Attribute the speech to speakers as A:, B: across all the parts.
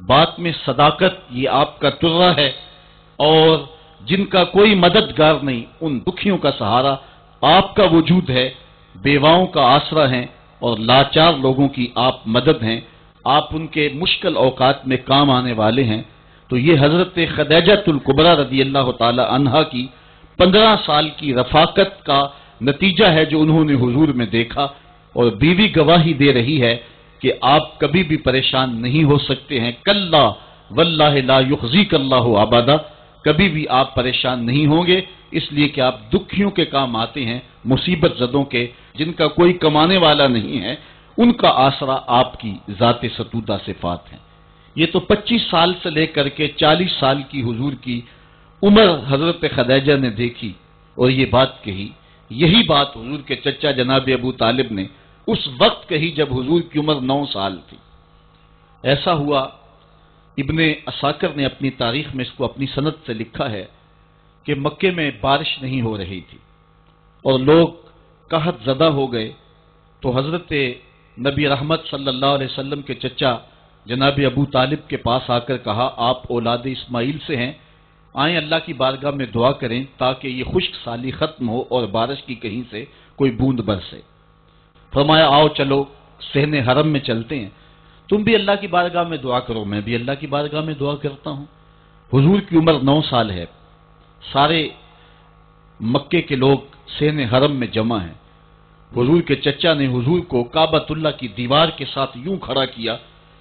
A: بات میں صداقت یہ آپ کا ترہ ہے، اور جن کا کوئی مددگار نہیں ان دکھیوں کا سہارا آپ کا وجود ہے، بیواؤں کا آسرا ہیں اور لاچار لوگوں کی آپ مدد ہیں، آپ ان کے مشکل اوقات میں کام آنے والے ہیں۔ تو یہ حضرت خدیجۃ الکبریٰ رضی اللہ تعالی عنہا کی 15 سال کی رفاقت کا نتیجہ ہے جو انہوں نے حضور میں دیکھا، اور بیوی گواہی دے رہی ہے کہ آپ کبھی بھی پریشان نہیں ہو سکتے ہیں۔ کلا واللہ لا یخزیک اللہ ابدا، کبھی بھی آپ پریشان نہیں ہوں گے، اس لیے کہ آپ دکھیوں کے کام آتے ہیں، مصیبت زدوں کے، جن کا کوئی کمانے والا نہیں ہے، ان کا آسرا آپ کی ذات ستودہ صفات ہیں۔ یہ تو 25 سال سے لے کر کے 40 سال کی حضور کی عمر حضرت خدیجہ نے دیکھی اور یہ بات کہی۔ یہی بات حضور کے چچا جناب ابو طالب نے اس وقت کہی جب حضور کی عمر 9 سال تھی۔ ایسا ہوا، ابن عساکر نے اپنی تاریخ میں اس کو اپنی سند سے لکھا ہے کہ مکے میں بارش نہیں ہو رہی تھی اور لوگ قحط زدہ ہو گئے، تو حضرت نبی رحمت صلی اللہ علیہ وسلم کے چچا جناب ابو طالب کے پاس آ کر کہا آپ اولاد اسماعیل سے ہیں، آئیں اللہ کی بارگاہ میں دعا کریں تاکہ یہ خشک سالی ختم ہو اور بارش کی کہیں سے کوئی بوند برسے۔ فرمایا آؤ چلو صحن حرم میں چلتے ہیں، تم بھی اللہ کی بارگاہ میں دعا کرو، میں بھی اللہ کی بارگاہ میں دعا کرتا ہوں۔ حضور کی عمر 9 سال ہے، سارے مکے کے لوگ صحن حرم میں جمع ہیں۔ حضور کے چچا نے حضور کو کعبۃ اللہ کی دیوار کے ساتھ یوں کھڑا کیا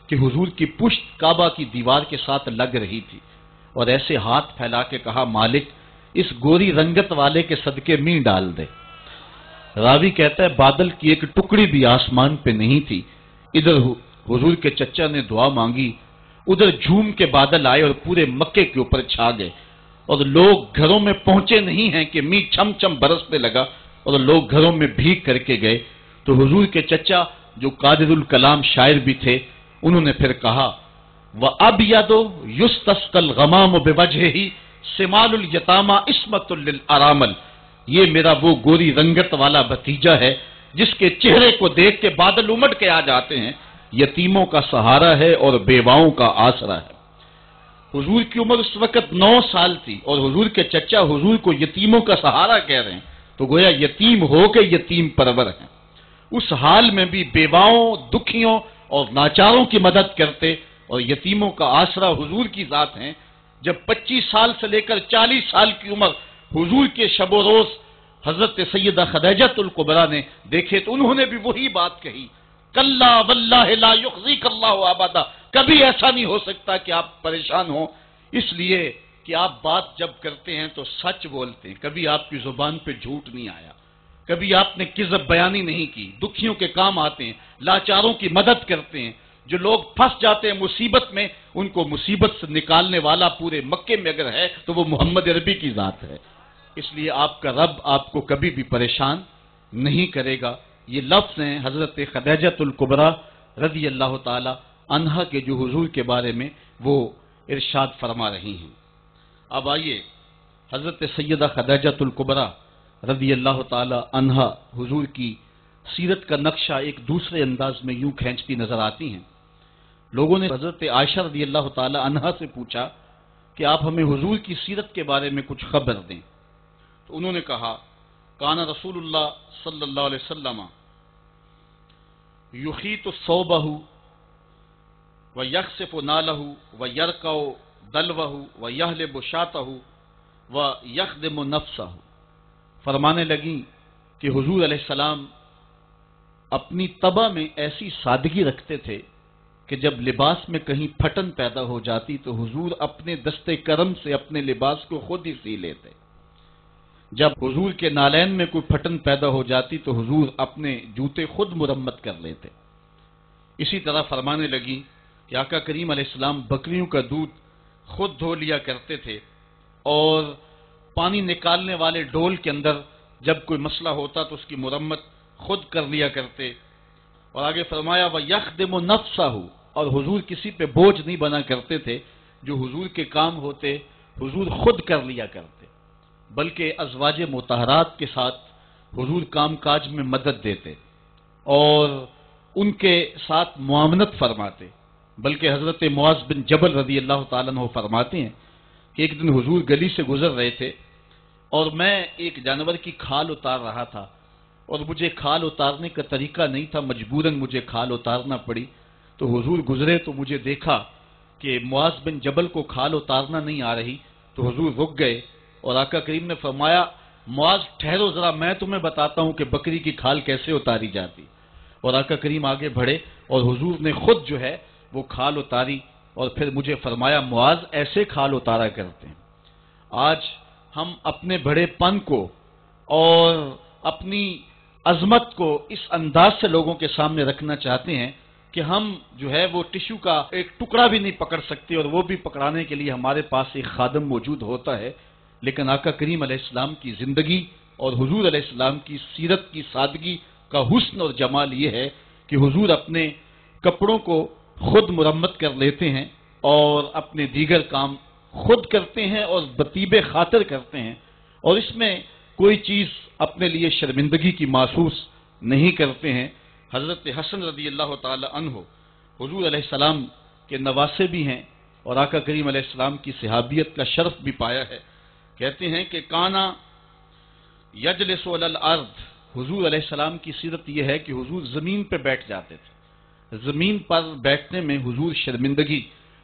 A: کہ حضور کی پشت کعبہ کی دیوار کے ساتھ لگ رہی تھی، اور ایسے ہاتھ پھیلا کے کہا مالک اس گوری رنگت والے کے صدقے میں ڈال دے۔ راوی کہتا ہے بادل کی ایک ٹکڑی بھی آسمان پہ نہیں تھی، ادھر حضور کے چچا نے دعا مانگی، ادھر جھوم کے بادل آئے اور پورے مکے کے اوپر چھا گئے، اور لوگ گھروں میں پہنچے نہیں ہیں کہ می چھم چھم برسنے لگا اور لوگ گھروں میں بھیگ کر کے گئے۔ تو حضور کے چچا جو قادر الکلام شاعر بھی تھے، انہوں نے پھر کہا وَأَبْيَضُ يُسْتَسْقَى الْغَمَامُ بِوَجْهِهِ سِمَالُ الْيَتَامَى عِصْمَةٌ لِلْأَرَامِلِ، یہ میرا وہ گوری رنگت والا بھتیجا ہے جس کے چہرے کو دیکھ کے بادل امٹ کے آ جاتے ہیں، یتیموں کا سہارا ہے اور بیواؤں کا آسرا ہے۔ حضور کی عمر اس وقت 9 سال تھی اور حضور کے چچا حضور کو یتیموں کا سہارا کہہ رہے ہیں، تو گویا یتیم ہو کے یتیم پرور ہیں۔ اس حال میں بھی بیواؤں، دکھیوں اور لاچاروں کی مدد کرتے اور یتیموں کا آسرا حضور کی ذات ہیں۔ جب 25 سال سے لے کر 40 سال کی عمر حضور کے شب و روز حضرت سیدہ خدیجۃ الکبریٰ نے دیکھے تو انہوں نے بھی وہی بات کہی، کلا واللہ لا یخزیک اللہ ابدا، کبھی ایسا نہیں ہو سکتا کہ آپ پریشان ہوں، اس لیے کہ آپ بات جب کرتے ہیں تو سچ بولتے ہیں، کبھی آپ کی زبان پہ جھوٹ نہیں آیا، کبھی آپ نے کذب بیانی نہیں کی، دکھیوں کے کام آتے ہیں، لاچاروں کی مدد کرتے ہیں، جو لوگ پھنس جاتے ہیں مصیبت میں ان کو مصیبت سے نکالنے والا پورے مکے میں اگر ہے تو وہ محمد عربی کی ذات ہے۔ اس لیے آپ کا رب آپ کو کبھی بھی پریشان نہیں کرے گا۔ یہ لفظ ہیں حضرت خدیجۃ الکبریٰ رضی اللہ تعالی عنہا کے جو حضور کے بارے میں وہ ارشاد فرما رہی ہیں۔ اب آئیے حضرت سیدہ خدیجۃ الکبریٰ رضی اللہ تعالی عنہا حضور کی سیرت کا نقشہ ایک دوسرے انداز میں یوں کھینچتی نظر آتی ہیں۔ لوگوں نے حضرت عائشہ رضی اللہ تعالی عنہا سے پوچھا کہ آپ ہمیں حضور کی سیرت کے بارے میں کچھ خبر دیں، تو انہوں نے کہا کان رسول اللہ صلی اللہ علیہ وسلم یخیط ثوبہ ویخسف نالہ ویرکع دلوہ ویحلب شاتہ ویخدم نفسہ۔ فرمانے لگیں کہ حضور علیہ السلام اپنی طبع میں ایسی سادگی رکھتے تھے کہ جب لباس میں کہیں پھٹن پیدا ہو جاتی تو حضور اپنے دستے کرم سے اپنے لباس کو خود ہی سی لیتے۔ جب حضور کے نالین میں کوئی پھٹن پیدا ہو جاتی تو حضور اپنے جوتے خود مرمت کر لیتے۔ اسی طرح فرمانے لگی کہ آقا کریم علیہ السلام بکریوں کا دودھ خود دھو لیا کرتے تھے اور پانی نکالنے والے ڈول کے اندر جب کوئی مسئلہ ہوتا تو اس کی مرمت خود کر لیا کرتے۔ اور آگے فرمایا وَيَخْدِمُ نَفْسَهُ، اور حضور کسی پہ بوجھ نہیں بنا کرتے تھے، جو حضور کے کام ہوتے حضور خود کر لیا کرتے، بلکہ ازواج مطہرات کے ساتھ حضور کام کاج میں مدد دیتے اور ان کے ساتھ معاونت فرماتے۔ بلکہ حضرت معاذ بن جبل رضی اللہ تعالیٰ عنہ فرماتے ہیں کہ ایک دن حضور گلی سے گزر رہے تھے اور میں ایک جانور کی کھال اتار رہا تھا، اور مجھے کھال اتارنے کا طریقہ نہیں تھا، مجبوراً مجھے کھال اتارنا پڑی۔ تو حضور گزرے تو مجھے دیکھا کہ معاذ بن جبل کو کھال اتارنا نہیں آ رہی، تو حضور رک گئے اور آقا کریم نے فرمایا معاذ ٹھہرو ذرا، میں تمہیں بتاتا ہوں کہ بکری کی کھال کیسے اتاری جاتی۔ اور آقا کریم آگے بڑھے اور حضور نے خود جو ہے وہ کھال اتاری اور پھر مجھے فرمایا معاذ ایسے کھال اتارا کرتے ہیں۔ آج ہم اپنے بڑے پن کو اور اپنی عظمت کو اس انداز سے لوگوں کے سامنے رکھنا چاہتے ہیں کہ ہم جو ہے وہ ٹشو کا ایک ٹکڑا بھی نہیں پکڑ سکتے، اور وہ بھی پکڑانے کے لیے ہمارے پاس ایک خادم موجود ہوتا ہے۔ لیکن آقا کریم علیہ السلام کی زندگی اور حضور علیہ السلام کی سیرت کی سادگی کا حسن اور جمال یہ ہے کہ حضور اپنے کپڑوں کو خود مرمت کر لیتے ہیں اور اپنے دیگر کام خود کرتے ہیں اور بطیب خاطر کرتے ہیں، اور اس میں کوئی چیز اپنے لیے شرمندگی کی محسوس نہیں کرتے ہیں۔ حضرت حسن رضی اللہ تعالی عنہ حضور علیہ السلام کے نواسے بھی ہیں اور آقا کریم علیہ السلام کی صحابیت کا شرف بھی پایا ہے۔ کہتے ہیں کہ کانا یجلس علی الارض، حضور علیہ السلام کی سیرت یہ ہے کہ حضور زمین پہ بیٹھ جاتے تھے۔ زمین پر بیٹھنے میں حضور شرمندگی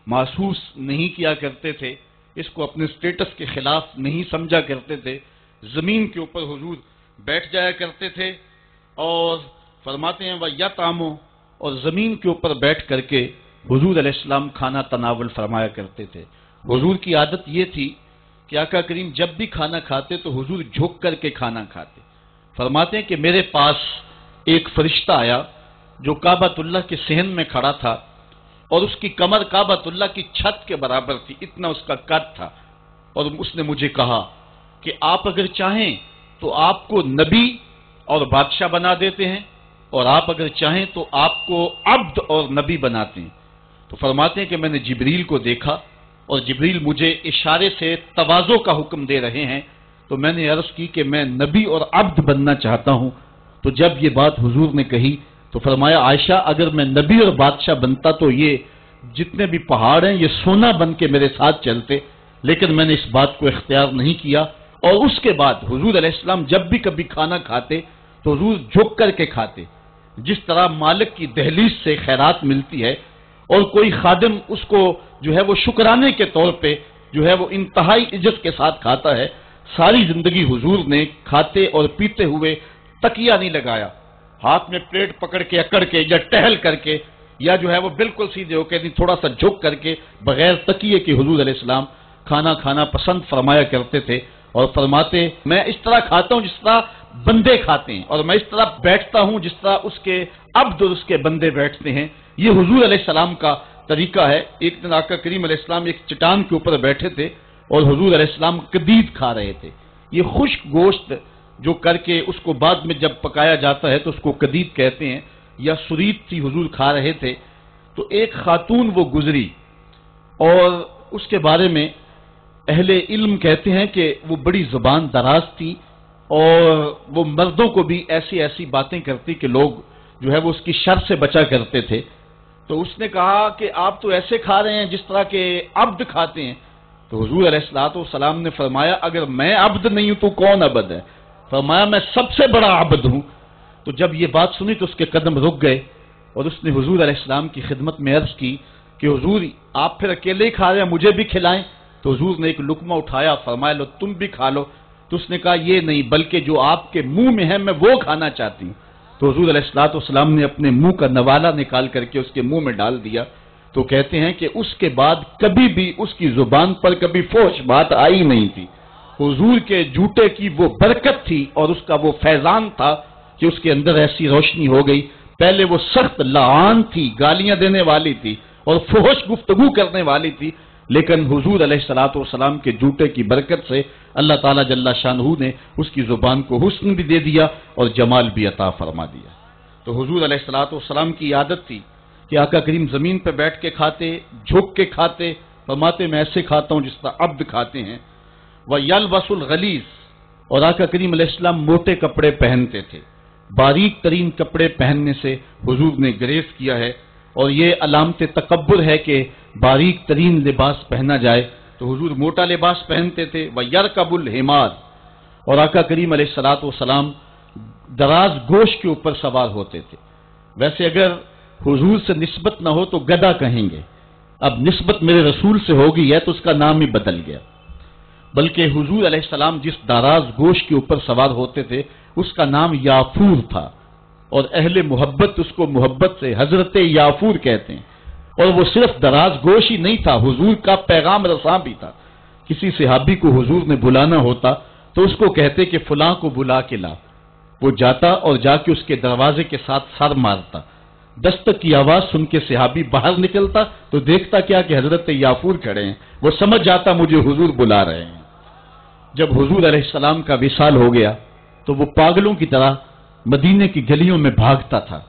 A: محسوس نہیں کیا کرتے تھے، اس کو اپنے سٹیٹس کے خلاف نہیں سمجھا کرتے تھے۔ زمین کے اوپر حضور بیٹھ جایا کرتے تھے اور فرماتے ہیں وَيَطْعَمُ، اور زمین کے اوپر بیٹھ کر کے حضور علیہ السلام کھانا تناول فرمایا کرتے تھے۔ حضور کی عادت یہ تھی کہ آقا کریم جب بھی کھانا کھاتے تو حضور جھک کر کے کھانا کھاتے۔ فرماتے ہیں کہ میرے پاس ایک فرشتہ آیا جو کعبۃ اللہ کے صحن میں کھڑا تھا، اور اس کی کمر کعبۃ اللہ کی چھت کے برابر تھی، اتنا اس کا قد تھا، اور اس نے مجھے کہا کہ آپ اگر چاہیں تو آپ کو نبی اور بادشاہ بنا دیتے ہیں، اور آپ اگر چاہیں تو آپ کو عبد اور نبی بناتے ہیں۔ تو فرماتے ہیں کہ میں نے جبریل کو دیکھا اور جبریل مجھے اشارے سے تواضع کا حکم دے رہے ہیں، تو میں نے عرض کی کہ میں نبی اور عبد بننا چاہتا ہوں۔ تو جب یہ بات حضور نے کہی تو فرمایا عائشہ اگر میں نبی اور بادشاہ بنتا تو یہ جتنے بھی پہاڑ ہیں یہ سونا بن کے میرے ساتھ چلتے، لیکن میں نے اس بات کو اختیار نہیں کیا۔ اور اس کے بعد حضور علیہ السلام جب بھی کبھی کھانا کھاتے تو حضور جھک کر کے کھاتے، جس طرح مالک کی دہلیز سے خیرات ملتی ہے اور کوئی خادم اس کو جو ہے وہ شکرانے کے طور پہ جو ہے وہ انتہائی عزت کے ساتھ کھاتا ہے۔ ساری زندگی حضور نے کھاتے اور پیتے ہوئے تکیہ نہیں لگایا، ہاتھ میں پلیٹ پکڑ کے اکڑ کے یا ٹہل کر کے یا جو ہے وہ بالکل سیدھے ہو کے نہیں، تھوڑا سا جھک کر کے بغیر تکیے کے حضور علیہ السلام کھانا کھانا پسند فرمایا کرتے تھے، اور فرماتے میں اس طرح کھاتا ہوں جس طرح بندے کھاتے ہیں، اور میں اس طرح بیٹھتا ہوں جس طرح اس کے عبد اور اس کے بندے بیٹھتے ہیں۔ یہ حضور علیہ السلام کا طریقہ ہے۔ ایک دن آقا کریم علیہ السلام ایک چٹان کے اوپر بیٹھے تھے اور حضور علیہ السلام قدید کھا رہے تھے۔ یہ خشک گوشت جو کر کے اس کو بعد میں جب پکایا جاتا ہے تو اس کو قدید کہتے ہیں، یا سرید تھی حضور کھا رہے تھے۔ تو ایک خاتون وہ گزری اور اس کے بارے میں اہل علم کہتے ہیں کہ وہ بڑی زبان دراز تھی اور وہ مردوں کو بھی ایسی ایسی باتیں کرتی کہ لوگ جو ہے وہ اس کی شر سے بچا کرتے تھے۔ تو اس نے کہا کہ آپ تو ایسے کھا رہے ہیں جس طرح کے عبد کھاتے ہیں۔ تو حضور علیہ السلام نے فرمایا اگر میں عبد نہیں ہوں تو کون عبد ہے؟ فرمایا میں سب سے بڑا عبد ہوں۔ تو جب یہ بات سنی تو اس کے قدم رک گئے اور اس نے حضور علیہ السلام کی خدمت میں عرض کی کہ حضور آپ پھر اکیلے ہی کھا رہے ہیں، مجھے بھی کھلائیں۔ تو حضور نے ایک لقمہ اٹھایا، فرمایا لو تم بھی کھا لو۔ تو اس نے کہا یہ نہیں بلکہ جو آپ کے منہ میں ہے میں وہ کھانا چاہتی ہوں۔ تو حضور علیہ السلام نے اپنے منہ کا نوالا نکال کر کے اس کے منہ میں ڈال دیا۔ تو کہتے ہیں کہ اس کے بعد کبھی بھی اس کی زبان پر کبھی فحش بات آئی نہیں تھی۔ حضور کے جوتے کی وہ برکت تھی اور اس کا وہ فیضان تھا کہ اس کے اندر ایسی روشنی ہو گئی۔ پہلے وہ سخت لعان تھی، گالیاں دینے والی تھی اور فحش گفتگو کرنے والی تھی، لیکن حضور علیہ السلام کے جوتے کی برکت سے اللہ تعالیٰ جل شانہ نے اس کی زبان کو حسن بھی دے دیا اور جمال بھی عطا فرما دیا۔ تو حضور علیہ السلام کی عادت تھی کہ آقا کریم زمین پہ بیٹھ کے کھاتے، جھک کے کھاتے، فرماتے میں ایسے کھاتا ہوں جس طرح عبد کھاتے ہیں۔ وَيَلْبَسُ الْغَلِيظَ، اور آقا کریم علیہ السلام موٹے کپڑے پہنتے تھے، باریک ترین کپڑے پہننے سے حضور نے گریز کیا ہے۔ اور یہ علامت تکبر ہے کہ باریک ترین لباس پہنا جائے، تو حضور موٹا لباس پہنتے تھے، وَيَرْكَبُ الْحِمَارَ، اور آقا کریم علیہ الصلوۃ والسلام دراز گوش کے اوپر سوار ہوتے تھے۔ ویسے اگر حضور سے نسبت نہ ہو تو گدا کہیں گے، اب نسبت میرے رسول سے ہو گئی ہے تو اس کا نام ہی بدل گیا، بلکہ حضور علیہ السلام جس دراز گوش کے اوپر سوار ہوتے تھے اس کا نام یافور تھا، اور اہل محبت اس کو محبت سے حضرت یافور کہتے ہیں۔ اور وہ صرف دراز گوش ہی نہیں تھا، حضور کا پیغام رساں بھی تھا۔ کسی صحابی کو حضور نے بلانا ہوتا تو اس کو کہتے کہ فلاں کو بلا کے لا، وہ جاتا اور جا کے اس کے دروازے کے ساتھ سر مارتا، دستک کی آواز سن کے صحابی باہر نکلتا تو دیکھتا کیا کہ حضرت یافور کھڑے ہیں، وہ سمجھ جاتا مجھے حضور بلا رہے ہیں۔ جب حضور علیہ السلام کا وصال ہو گیا تو وہ پاگلوں کی طرح مدینے کی گلیوں میں بھاگتا تھا،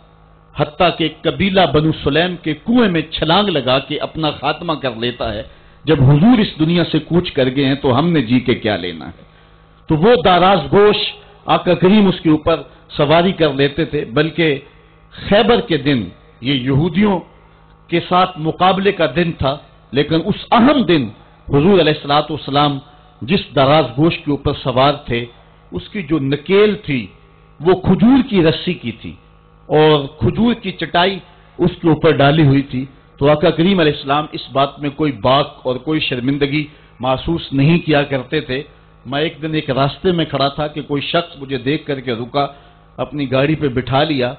A: حتیٰ کہ قبیلہ بنو سلیم کے کنویں میں چھلانگ لگا کے اپنا خاتمہ کر لیتا ہے، جب حضور اس دنیا سے کوچ کر گئے ہیں تو ہم نے جی کے کیا لینا ہے۔ تو وہ داراز گوش آقا کریم اس کے اوپر سواری کر لیتے تھے، بلکہ خیبر کے دن یہ یہودیوں کے ساتھ مقابلے کا دن تھا، لیکن اس اہم دن حضور علیہ الصلوۃ والسلام جس دراز گوش کے اوپر سوار تھے اس کی جو نکیل تھی وہ کھجور کی رسی کی تھی، اور کھجور کی چٹائی اس کے اوپر ڈالی ہوئی تھی۔ تو آقا کریم علیہ السلام اس بات میں کوئی باک اور کوئی شرمندگی محسوس نہیں کیا کرتے تھے۔ میں ایک دن ایک راستے میں کھڑا تھا کہ کوئی شخص مجھے دیکھ کر کے رکا، اپنی گاڑی پہ بٹھا لیا،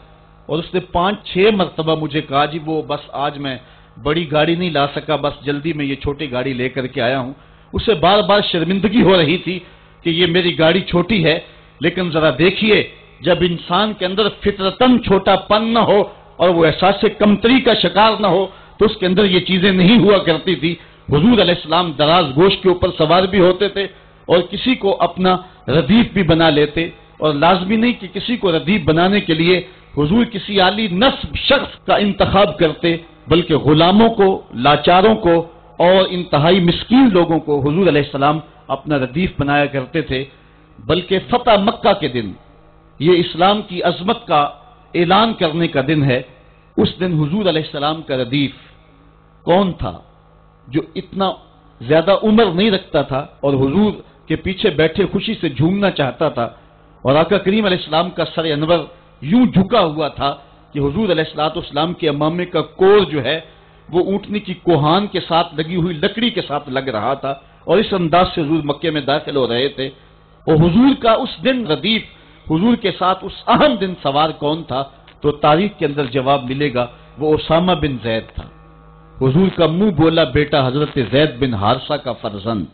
A: اور اس نے 5-6 مرتبہ مجھے کہا جی وہ بس آج میں بڑی گاڑی نہیں لا سکا، بس جلدی میں یہ چھوٹی گاڑی لے کر کے آیا ہوں۔ اسے بار بار شرمندگی ہو رہی تھی کہ یہ میری گاڑی چھوٹی ہے، لیکن ذرا دیکھیے جب انسان کے اندر فطرتاً چھوٹا پن نہ ہو اور وہ احساس کمتری کا شکار نہ ہو تو اس کے اندر یہ چیزیں نہیں ہوا کرتی تھی۔ حضور علیہ السلام دراز گوش کے اوپر سوار بھی ہوتے تھے اور کسی کو اپنا ردیف بھی بنا لیتے، اور لازمی نہیں کہ کسی کو ردیف بنانے کے لیے حضور کسی عالی نسب شخص کا انتخاب کرتے، بلکہ غلاموں کو، لاچاروں کو اور انتہائی مسکین لوگوں کو حضور علیہ السلام اپنا ردیف بنایا کرتے تھے۔ بلکہ فتح مکہ کے دن، یہ اسلام کی عظمت کا اعلان کرنے کا دن ہے، اس دن حضور علیہ السلام کا ردیف کون تھا جو اتنا زیادہ عمر نہیں رکھتا تھا اور حضور کے پیچھے بیٹھے خوشی سے جھومنا چاہتا تھا، اور آقا کریم علیہ السلام کا سر انور یوں جھکا ہوا تھا کہ حضور علیہ السلام کے امامے کا کور جو ہے وہ اونٹنی کی کوہان کے ساتھ لگی ہوئی لکڑی کے ساتھ لگ رہا تھا، اور اس انداز سے حضور مکے میں داخل ہو رہے تھے۔ اور حضور کا اس دن ردیف، حضور کے ساتھ اس اہم دن سوار کون تھا؟ تو تاریخ کے اندر جواب ملے گا، وہ اسامہ بن زید تھا، حضور کا منہ بولا بیٹا، حضرت زید بن حارثہ کا فرزند،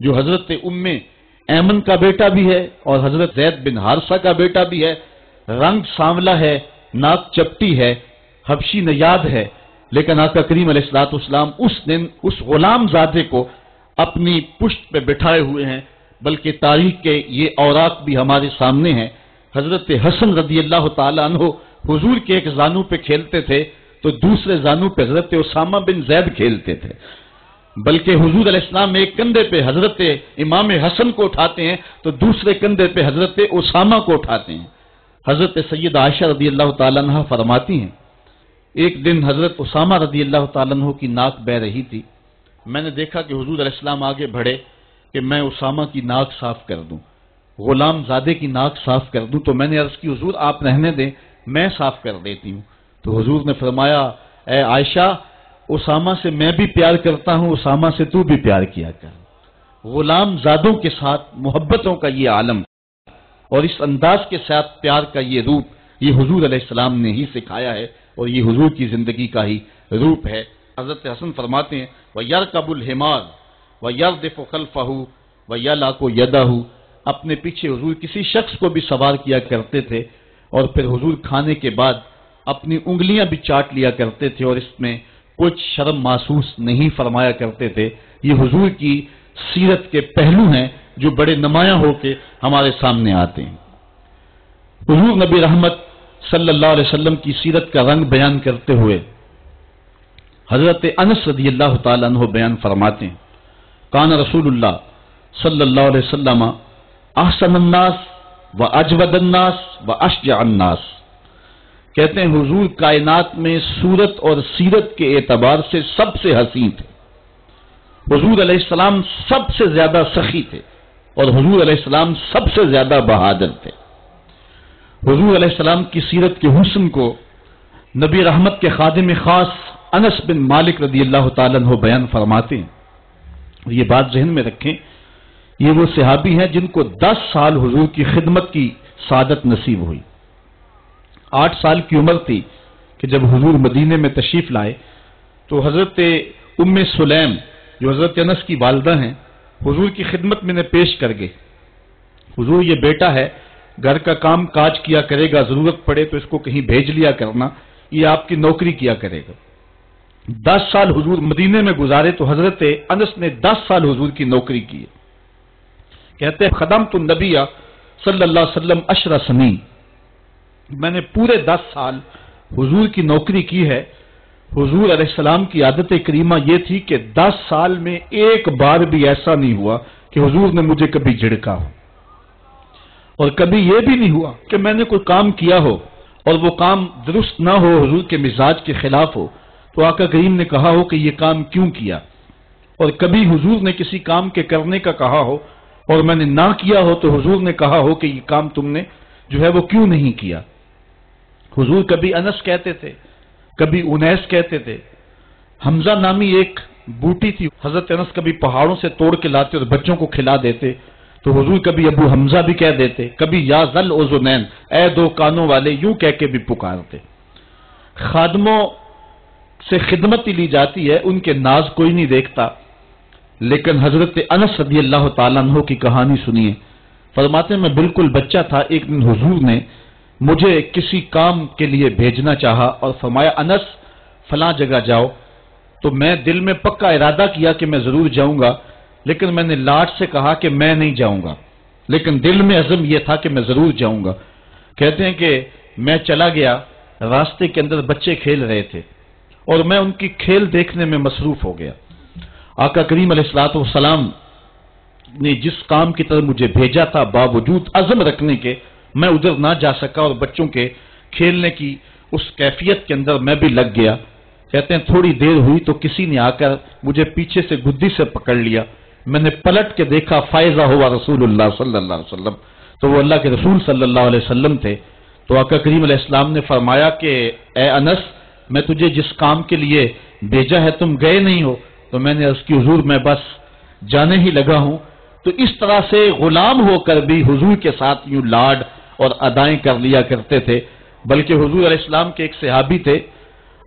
A: جو حضرت ام ایمن کا بیٹا بھی ہے اور حضرت زید بن حارثہ کا بیٹا بھی ہے۔ رنگ سانولا ہے، ناک چپٹی ہے، حبشی نیاد ہے، لیکن آقا کریم علیہ السلام اس دن اس غلام زادے کو اپنی پشت پہ بٹھائے ہوئے ہیں۔ بلکہ تاریخ کے یہ اوراق بھی ہمارے سامنے ہیں۔ حضرت حسن رضی اللہ تعالی عنہ حضور کے ایک زانو پہ کھیلتے تھے تو دوسرے زانو پہ حضرت اسامہ بن زید کھیلتے تھے، بلکہ حضور علیہ السلام ایک کندھے پہ حضرت امام حسن کو اٹھاتے ہیں تو دوسرے کندھے پہ حضرت اسامہ کو اٹھاتے ہیں۔ حضرت سید عائشہ رضی اللہ تعالیٰ عنہ فرماتی ہیں ایک دن حضرت اسامہ رضی اللہ تعالیٰ عنہ کی ناک بہ رہی تھی، میں نے دیکھا کہ حضور علیہ السلام آگے بڑھے کہ میں اسامہ کی ناک صاف کر دوں، غلام زادے کی ناک صاف کر دوں، تو میں نے عرض کی حضور آپ رہنے دیں میں صاف کر دیتی ہوں۔ تو حضور نے فرمایا اے عائشہ، اسامہ سے میں بھی پیار کرتا ہوں، اسامہ سے تو بھی پیار کیا کر۔ غلام زادوں کے ساتھ محبتوں کا یہ عالم اور اس انداز کے ساتھ پیار کا یہ روپ، یہ حضور علیہ السلام نے ہی سکھایا ہے اور یہ حضور کی زندگی کا ہی روپ ہے۔ حضرت حسن فرماتے ہیں وَيَرْكَبُ الْحِمَارَ وَيَرْدِفُ خَلْفَهُ وَيَلَاقُ يَدَهُ، اپنے پیچھے حضور کسی شخص کو بھی سوار کیا کرتے تھے، اور پھر حضور کھانے کے بعد اپنی انگلیاں بھی چاٹ لیا کرتے تھے اور اس میں کچھ شرم محسوس نہیں فرمایا کرتے تھے۔ یہ حضور کی سیرت کے پہلو ہیں جو بڑے نمایاں ہو کے ہمارے سامنے آتے ہیں۔ حضور نبی رحمت صلی اللہ علیہ وسلم کی سیرت کا رنگ بیان کرتے ہوئے حضرت انس رضی اللہ تعالیٰ عنہ بیان فرماتے ہیں کان رسول اللہ صلی اللہ علیہ وسلم احسن الناس و اجود الناس و اشجع الناس، کہتے ہیں حضور کائنات میں صورت اور سیرت کے اعتبار سے سب سے حسین تھے. حضور علیہ السلام سب سے زیادہ سخی تھے اور حضور علیہ السلام سب سے زیادہ بہادر تھے. حضور علیہ السلام کی سیرت کے حسن کو نبی رحمت کے خادم خاص انس بن مالک رضی اللہ تعالیٰ عنہ بیان فرماتے ہیں. یہ بات ذہن میں رکھیں، یہ وہ صحابی ہیں جن کو 10 سال حضور کی خدمت کی سعادت نصیب ہوئی. 8 سال کی عمر تھی کہ جب حضور مدینے میں تشریف لائے تو حضرت ام سلیم جو حضرت انس کی والدہ ہیں حضور کی خدمت میں نے پیش کر گئے. حضور یہ بیٹا ہے، گھر کا کام کاج کیا کرے گا، ضرورت پڑے تو اس کو کہیں بھیج لیا کرنا، یہ آپ کی نوکری کیا کرے گا. 10 سال حضور مدینے میں گزارے تو حضرت انس نے 10 سال حضور کی نوکری کی. کہتے ہیں خدمت النبی صلی اللہ علیہ وسلم 10 سنین، میں نے پورے 10 سال حضور کی نوکری کی ہے. حضور علیہ السلام کی عادت کریمہ یہ تھی کہ 10 سال میں ایک بار بھی ایسا نہیں ہوا کہ حضور نے مجھے کبھی جھڑکا ہو، اور کبھی یہ بھی نہیں ہوا کہ میں نے کوئی کام کیا ہو اور وہ کام درست نہ ہو، حضور کے مزاج کے خلاف ہو تو آقا کریم نے کہا ہو کہ یہ کام کیوں کیا، اور کبھی حضور نے کسی کام کے کرنے کا کہا ہو اور میں نے نہ کیا ہو تو حضور نے کہا ہو کہ یہ کام تم نے جو ہے وہ کیوں نہیں کیا. حضور کبھی انس کہتے تھے، کبھی انیس کہتے تھے. حمزہ نامی ایک بوٹی تھی، حضرت انس کبھی پہاڑوں سے توڑ کے لاتے اور بچوں کو کھلا دیتے تو حضور کبھی ابو حمزہ بھی کہہ دیتے، کبھی یا ذل اذنین، اے 2 کانوں والے، یوں کہہ کے بھی پکارتے. خادموں سے خدمت ہی لی جاتی ہے، ان کے ناز کوئی نہیں دیکھتا. لیکن حضرت انس رضی اللہ تعالیٰ عنہ کی کہانی سنیے. فرماتے ہیں میں بالکل بچہ تھا، ایک دن حضور نے مجھے کسی کام کے لیے بھیجنا چاہا اور فرمایا انس فلاں جگہ جاؤ. تو میں دل میں پکا ارادہ کیا کہ میں ضرور جاؤں گا، لیکن میں نے لاٹ سے کہا کہ میں نہیں جاؤں گا، لیکن دل میں عزم یہ تھا کہ میں ضرور جاؤں گا. کہتے ہیں کہ میں چلا گیا، راستے کے اندر بچے کھیل رہے تھے اور میں ان کی کھیل دیکھنے میں مصروف ہو گیا. آقا کریم علیہ الصلوۃ والسلام نے جس کام کی طرف مجھے بھیجا تھا باوجود عزم رکھنے کے میں ادھر نہ جا سکا اور بچوں کے کھیلنے کی اس کیفیت کے اندر میں بھی لگ گیا. کہتے ہیں تھوڑی دیر ہوئی تو کسی نے آ کر مجھے پیچھے سے گدی سے پکڑ لیا. میں نے پلٹ کے دیکھا فائزہ ہوا رسول اللہ صلی اللہ علیہ وسلم، تو وہ اللہ کے رسول صلی اللہ علیہ وسلم تھے. تو آقا کریم علیہ السلام نے فرمایا کہ اے انس میں تجھے جس کام کے لیے بھیجا ہے تم گئے نہیں ہو. تو میں نے عرض کی حضور میں بس جانے ہی لگا ہوں. تو اس طرح سے غلام ہو کر بھی حضور کے ساتھ یوں لاڈ اور ادائیں کر لیا کرتے تھے. بلکہ حضور علیہ السلام کے ایک صحابی تھے،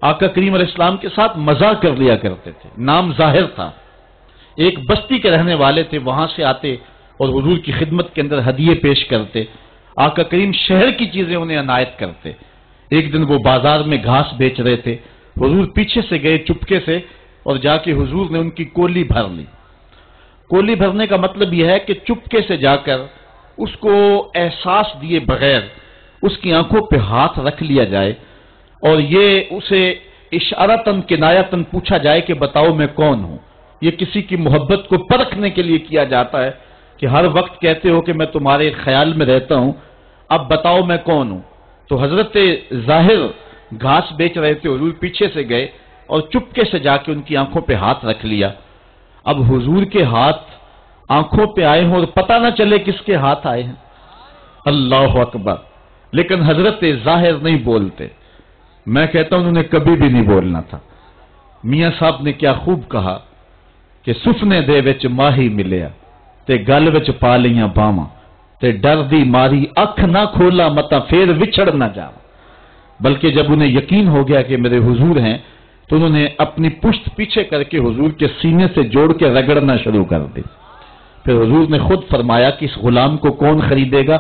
A: آقا کریم علیہ السلام کے ساتھ مزاح کر لیا کرتے تھے. نام ظاہر تھا، ایک بستی کے رہنے والے تھے، وہاں سے آتے اور حضور کی خدمت کے اندر ہدیے پیش کرتے. آقا کریم شہر کی چیزیں انہیں عنایت کرتے. ایک دن وہ بازار میں گھاس بیچ رہے تھے، حضور پیچھے سے گئے چپکے سے اور جا کے حضور نے ان کی کولی بھر لی. کولی بھرنے کا مطلب یہ ہے کہ چپکے سے جا کر اس کو احساس دیے بغیر اس کی آنکھوں پہ ہاتھ رکھ لیا جائے اور یہ اسے اشارتاً کنایتاً پوچھا جائے کہ بتاؤ میں کون ہوں. یہ کسی کی محبت کو پرکھنے کے لیے کیا جاتا ہے کہ ہر وقت کہتے ہو کہ میں تمہارے خیال میں رہتا ہوں، اب بتاؤ میں کون ہوں. تو حضرت ظاہر گھاس بیچ رہے تھے، حضور پیچھے سے گئے اور چپکے سے جا کے ان کی آنکھوں پہ ہاتھ رکھ لیا. اب حضور کے ہاتھ آنکھوں پہ آئے ہوں اور پتہ نہ چلے کس کے ہاتھ آئے ہیں. اللہ اکبر. لیکن حضرت ظاہر نہیں بولتے. میں کہتا ہوں انہوں نے کبھی بھی نہیں بولنا تھا. میاں صاحب نے کیا خوب کہا کہ سفنے دے وچ ماہی ملیا تے گل وچ پا لیاں باواں تے ڈر دی ماری اکھ نہ کھولا متا پھر وچھڑ نہ جا. بلکہ جب انہیں یقین ہو گیا کہ میرے حضور ہیں تو انہوں نے اپنی پشت پیچھے کر کے حضور کے سینے سے جوڑ کے رگڑنا شروع کر دی. پھر حضور نے خود فرمایا کہ اس غلام کو کون خریدے گا؟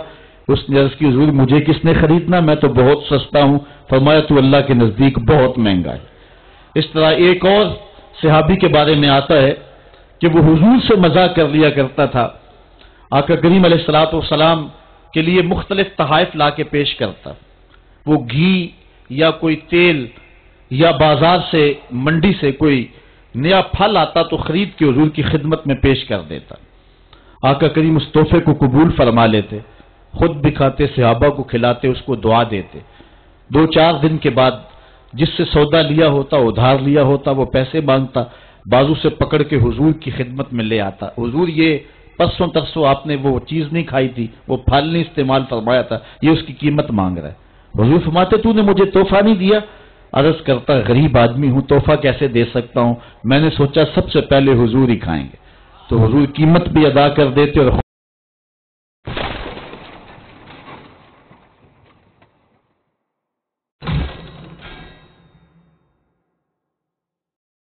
A: اس نے عرض کی حضور مجھے کس نے خریدنا، میں تو بہت سستا ہوں. فرمایا تو اللہ کے نزدیک بہت مہنگا ہے. اس طرح ایک اور صحابی کے بارے میں آتا ہے کہ وہ حضور سے مزاح کر لیا کرتا تھا. آقا کریم علیہ الصلوۃ والسلام کے لیے مختلف تحائف لا کے پیش کرتا. وہ گھی یا کوئی تیل یا بازار سے منڈی سے کوئی نیا پھل آتا تو خرید کے حضور کی خدمت میں پیش کر دیتا. آقا کریم اس تحفے کو قبول فرما لیتے، خود بھی کھاتے، صحابہ کو کھلاتے، اس کو دعا دیتے. 2-4 دن کے بعد جس سے سودا لیا ہوتا، ادھار لیا ہوتا، وہ پیسے مانگتا، بازو سے پکڑ کے حضور کی خدمت میں لے آتا، حضور یہ پرسوں ترسوں آپ نے وہ چیز نہیں کھائی تھی، وہ پھل نہیں استعمال فرمایا تھا، یہ اس کی قیمت مانگ رہا ہے۔ حضور فرماتے تو نے مجھے تحفہ نہیں دیا؟ عرض کرتا غریب آدمی ہوں، تحفہ کیسے دے سکتا ہوں، میں نے سوچا سب سے پہلے حضور ہی کھائیں گے، تو حضور قیمت بھی ادا کر دیتے اور